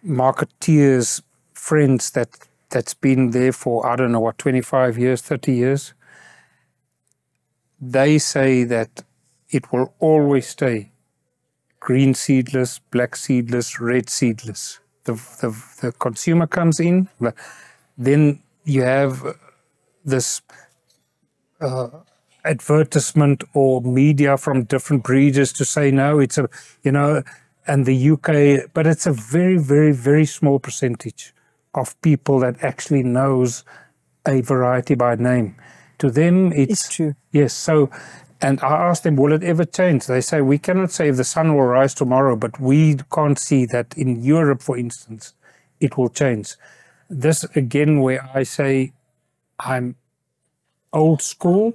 marketeers, friends that's been there for, I don't know what, 25 years, 30 years, they say that it will always stay green seedless, black seedless, red seedless. The consumer comes in, then you have this advertisement or media from different breeders to say, no, it's a, you know, and the UK, but it's a very, very, very small percentage of people that actually knows a variety by name. To them, it's true. Yes, so... And I asked them, will it ever change? They say, we cannot say if the sun will rise tomorrow, but we can't see that in Europe, for instance, it will change. This again, where I say I'm old school.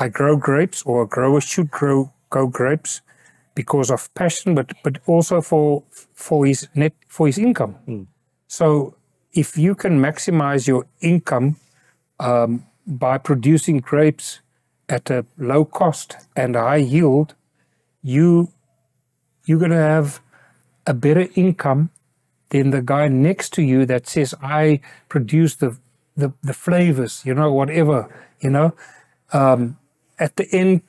I grow grapes, or a grower should grow grapes because of passion, but also for his income. So if you can maximize your income by producing grapes at a low cost and a high yield, you're going to have a better income than the guy next to you that says, I produce the flavors, whatever, at the end,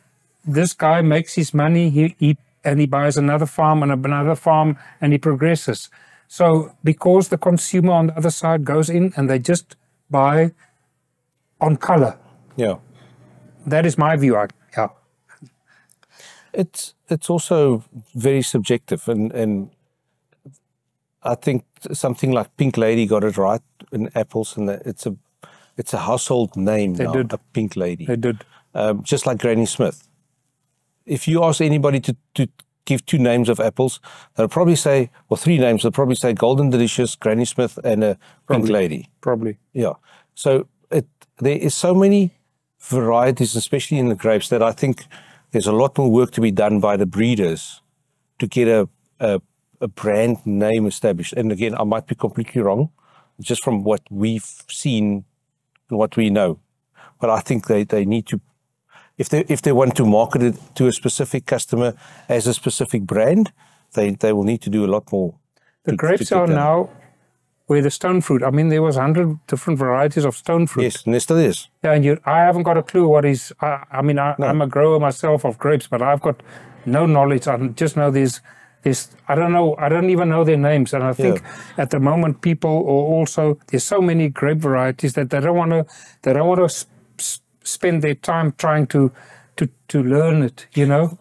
this guy makes his money, he buys another farm and another farm, and he progresses. So because the consumer on the other side goes in and they just buy on color. Yeah. That is my view. Yeah. It's also very subjective, and I think something like Pink Lady got it right in apples, and it's a household name now. Did. A Pink Lady. They did. Just like Granny Smith. If you ask anybody to give two names of apples, they'll probably say, or three names, they'll probably say Golden Delicious, Granny Smith, and a Pink Lady. Probably. Yeah. So there is so many varieties, especially in the grapes, that I think there's a lot more work to be done by the breeders to get a brand name established. And again, I might be completely wrong, just from what we've seen and what we know. But I think they need to, if they want to market it to a specific customer as a specific brand, they will need to do a lot more. The grapes are now where the stone fruit. I mean, there was 100 different varieties of stone fruit. Yes, and there still is. Yeah, and I haven't got a clue what is. I'm a grower myself of grapes, but I've got no knowledge. I just know there's. I don't know. I don't even know their names, and I think at the moment people are also, there's so many grape varieties that they don't want to spend their time trying to learn it.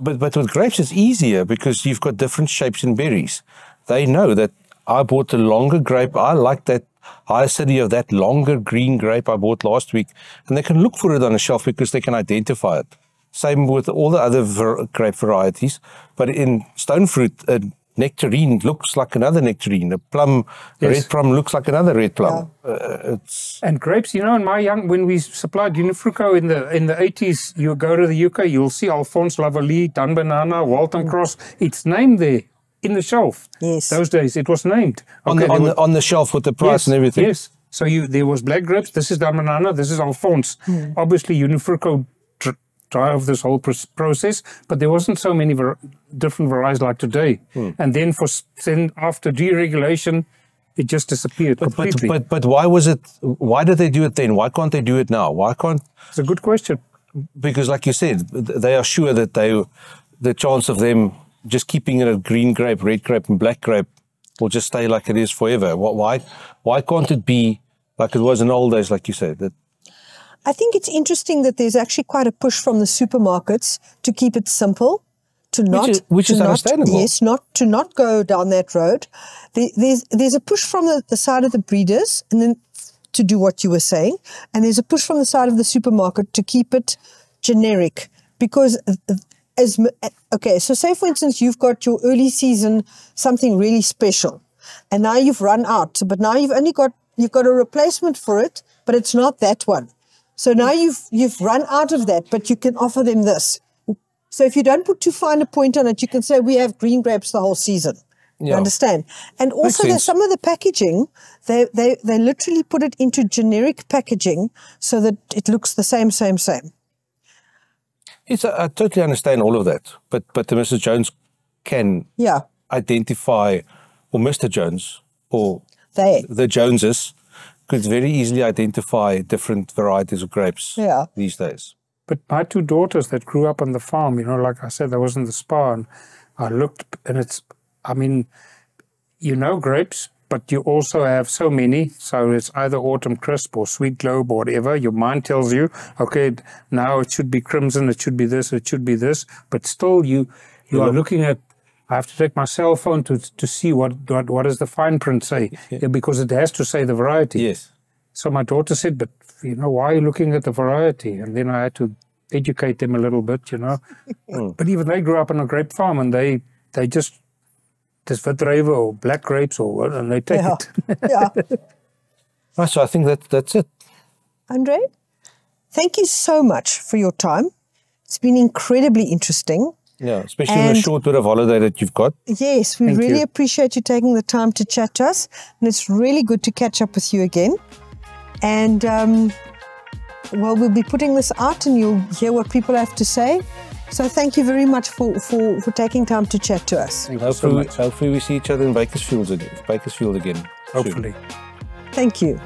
But with grapes it's easier because you've got different shapes in berries. They know that I bought a longer grape. I like that high acidity of that longer green grape I bought last week, and they can look for it on a shelf because they can identify it. Same with all the other grape varieties. But in stone fruit, a nectarine looks like another nectarine. A plum, a red plum looks like another red plum. Yeah. And grapes, when we supplied Unifruco in the 80s, you go to the UK, you'll see Alphonse Lavallee, Dunbanana, Waltham Cross. It's named there in the shelf. Yes. Those days it was named. On the shelf with the price and everything. Yes. So there was black grapes. This is Dunbanana. This is Alphonse. Obviously, Unifruco drive this whole process, but there wasn't so many different varieties like today. And then after deregulation, it just disappeared completely. But why did they do it then? Why can't they do it now? It's a good question. Because like you said, they are sure that the chance of them just keeping it a green grape, red grape and black grape will just stay like it is forever. Why can't it be like it was in old days, like you said? I think it's interesting that there's actually quite a push from the supermarkets to keep it simple, which is understandable. Yes, to not go down that road. There's a push from the side of the breeders, and then to do what you were saying, and there's a push from the side of the supermarket to keep it generic. Because so say for instance you've got your early season something really special, and now you've run out, but now you've got a replacement for it, but it's not that one. So now you've run out of that, but you can offer them this. So if you don't put too fine a point on it, you can say we have green grapes the whole season. You understand? And also there's some of the packaging, they literally put it into generic packaging so that it looks the same. Yes, I totally understand all of that. But the Mrs. Jones can identify, or Mr. Jones, or the Joneses, could very easily identify different varieties of grapes these days. But my two daughters that grew up on the farm, like I said, I was in the spa, and I looked, and grapes, but you also have so many. So it's either Autumn Crisp or Sweet Globe or whatever. Your mind tells you, okay, now it should be Crimson, it should be this, it should be this. But still, you are looking at, I have to take my cell phone to see what does the fine print say, because it has to say the variety. Yes. So my daughter said, but, why are you looking at the variety? And then I had to educate them a little bit, But even they grew up on a grape farm, and they dis wit druiwe or black grapes or what, and they take it. Yeah. Right, so I think that's it. Andre, thank you so much for your time. It's been incredibly interesting. Yeah, especially in the short bit of holiday that you've got. Yes, we really appreciate you taking the time to chat to us. And it's really good to catch up with you again. And, well, we'll be putting this out and you'll hear what people have to say. So thank you very much for taking time to chat to us. Hopefully we see each other in Bakersfield again. Hopefully. Thank you.